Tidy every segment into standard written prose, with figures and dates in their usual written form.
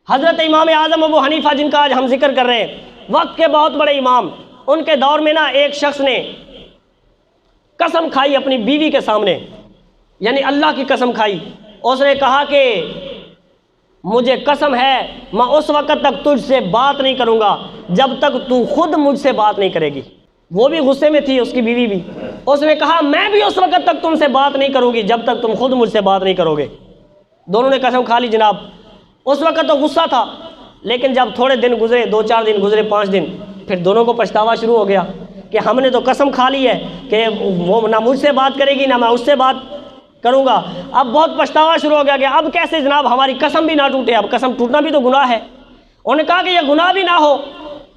हज़रत इमाम आज़म अबू हनीफ़ा जिनका आज हम जिक्र कर रहे हैं, वक्त के बहुत बड़े इमाम, उनके दौर में ना एक शख्स ने कसम खाई अपनी बीवी के सामने, यानी अल्लाह की कसम खाई। उसने कहा कि मुझे कसम है मैं उस वक़्त तक तुझसे बात नहीं करूँगा जब तक तू खुद मुझसे बात नहीं करेगी। वो भी गुस्से में थी, उसकी बीवी भी। उसने कहा मैं भी उस वक़्त तक तुमसे बात नहीं करूँगी जब तक तुम खुद मुझसे बात नहीं करोगे। दोनों ने कसम खा ली जनाब। उस वक़्त तो गुस्सा था, लेकिन जब थोड़े दिन गुजरे, 2-4 दिन गुजरे, 5 दिन, फिर दोनों को पछतावा शुरू हो गया कि हमने तो कसम खा ली है कि वो ना मुझसे बात करेगी ना मैं उससे बात करूँगा। अब बहुत पछतावा शुरू हो गया कि अब कैसे जनाब हमारी कसम भी ना टूटे, अब कसम टूटना भी तो गुनाह है। उन्होंने कहा कि यह गुनाह भी ना हो,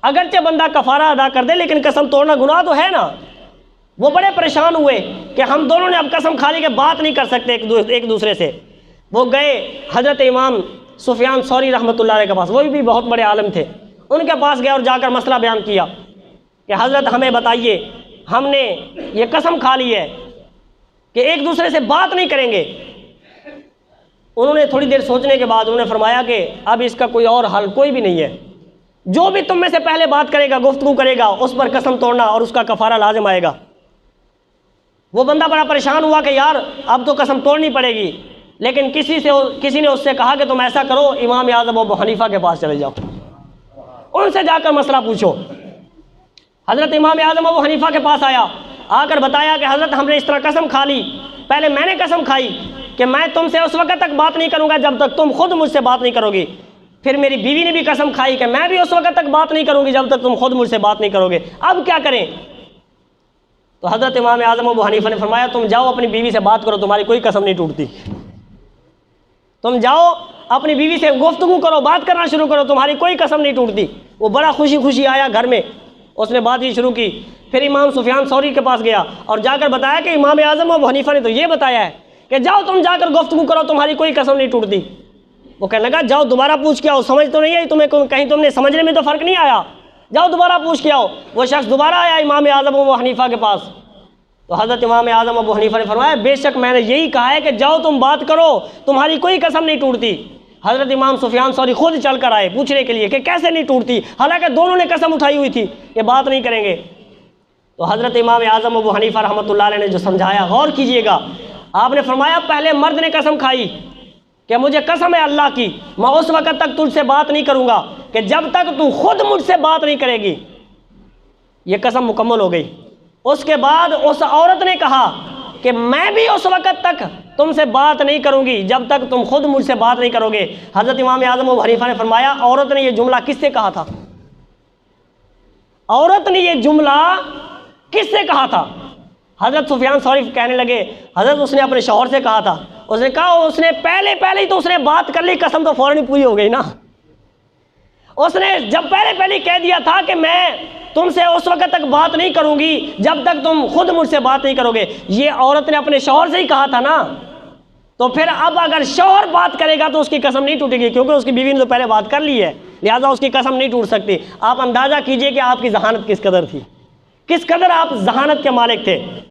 अगरचे बंदा कफ़ारा अदा कर दे, लेकिन कसम तोड़ना गुनाह तो है ना। वो बड़े परेशान हुए कि हम दोनों ने अब कसम खा ली कि बात नहीं कर सकते एक दूसरे से। वो गए हज़रत इमाम सुफियान सौरी रहमतुल्लाह अलैह के पास, वो भी बहुत बड़े आलिम थे। उनके पास गया और जाकर मसला बयान किया कि हज़रत हमें बताइए, हमने ये कसम खा ली है कि एक दूसरे से बात नहीं करेंगे। उन्होंने थोड़ी देर सोचने के बाद उन्होंने फरमाया कि अब इसका कोई और हल कोई भी नहीं है। जो भी तुम में से पहले बात करेगा, गुफ्तगू करेगा, उस पर कसम तोड़ना और उसका कफ़ारा लाजिम आएगा। वो बंदा बड़ा परेशान हुआ कि यार अब तो कसम तोड़नी पड़ेगी, लेकिन किसी ने उससे कहा कि तुम ऐसा करो, इमाम आज़म अबू हनीफ़ा के पास चले जाओ, उनसे जाकर मसला पूछो। हज़रत इमाम आज़म अबू हनीफ़ा के पास आया, आकर बताया कि हज़रत हमने इस तरह कसम खा ली। पहले मैंने कसम खाई कि मैं तुमसे उस वक़्त तक बात नहीं करूँगा जब तक तुम खुद मुझसे बात नहीं करोगी। फिर मेरी बीवी ने भी कसम खाई कि मैं भी उस वक़्त तक बात नहीं करूँगी जब तक तुम खुद मुझसे बात नहीं करोगे। अब क्या करें? तो हज़रत इमाम आज़म अबू हनीफ़ा ने फरमाया तुम जाओ अपनी बीवी से बात करो, तुम्हारी कोई कसम नहीं टूटती। तुम जाओ अपनी बीवी से गुफ्तगू करो, बात करना शुरू करो, तुम्हारी कोई कसम नहीं टूटती। वो बड़ा खुशी खुशी आया घर में, उसने बात ही शुरू की। फिर इमाम सुफियान सौरी के पास गया और जाकर बताया कि इमाम आज़म अबू हनीफ़ा ने तो ये बताया है कि जाओ तुम जाकर गुफ्तगू करो, तुम्हारी कोई कसम नहीं टूटती। वो कहने लगा जाओ दोबारा पूछ के आओ, समझ तो नहीं आई तुम्हें, कहीं तुमने समझने में तो फ़र्क नहीं आया, जाओ दोबारा पूछ के आओ। वो शख्स दोबारा आया इमाम आज़म अबू हनीफ़ा के पास। तो हज़रत इमाम आज़म अबू हनीफ़ा ने फरमाया बेशक मैंने यही कहा है कि जाओ तुम बात करो, तुम्हारी कोई कसम नहीं टूटती। हज़रत इमाम सुफियान सौरी खुद चल कर आए पूछने के लिए कि कैसे नहीं टूटती, हालांकि दोनों ने कसम उठाई हुई थी कि बात नहीं करेंगे। तो हज़रत इमाम आज़म अबू हनीफ़ा रहमतुल्लाह अलैह ने जो समझाया, गौर कीजिएगा, आपने फरमाया पहले मर्द ने कसम खाई कि मुझे कसम है अल्लाह की, मैं उस वक़्त तक तुझसे बात नहीं करूँगा कि जब तक तू खुद मुझसे बात नहीं करेगी। ये कसम मुकम्मल हो गई। उसके बाद उस औरत ने कहा कि मैं भी उस वक़्त तक तुमसे बात नहीं करूँगी जब तक तुम खुद मुझसे बात नहीं करोगे। हज़रत इमाम आज़म अबू हनीफ़ा ने फरमाया औरत ने यह जुमला किससे कहा था? औरत ने यह जुमला किससे कहा था? हज़रत सुफियान सौरी कहने लगे हज़रत उसने अपने शौहर से कहा था। उसने कहा उसने पहले ही तो उसने बात कर ली, कसम तो फ़ौरन ही पूरी हो गई ना। उसने जब पहले कह दिया था कि मैं तुमसे उस वक़्त तक बात नहीं करूँगी जब तक तुम खुद मुझसे बात नहीं करोगे, ये औरत ने अपने शौहर से ही कहा था ना। तो फिर अब अगर शौहर बात करेगा तो उसकी कसम नहीं टूटेगी, क्योंकि उसकी बीवी ने तो पहले बात कर ली है, लिहाजा उसकी कसम नहीं टूट सकती। आप अंदाज़ा कीजिए कि आपकी जहानत किस कदर थी, किस कदर आप जहानत के मालिक थे।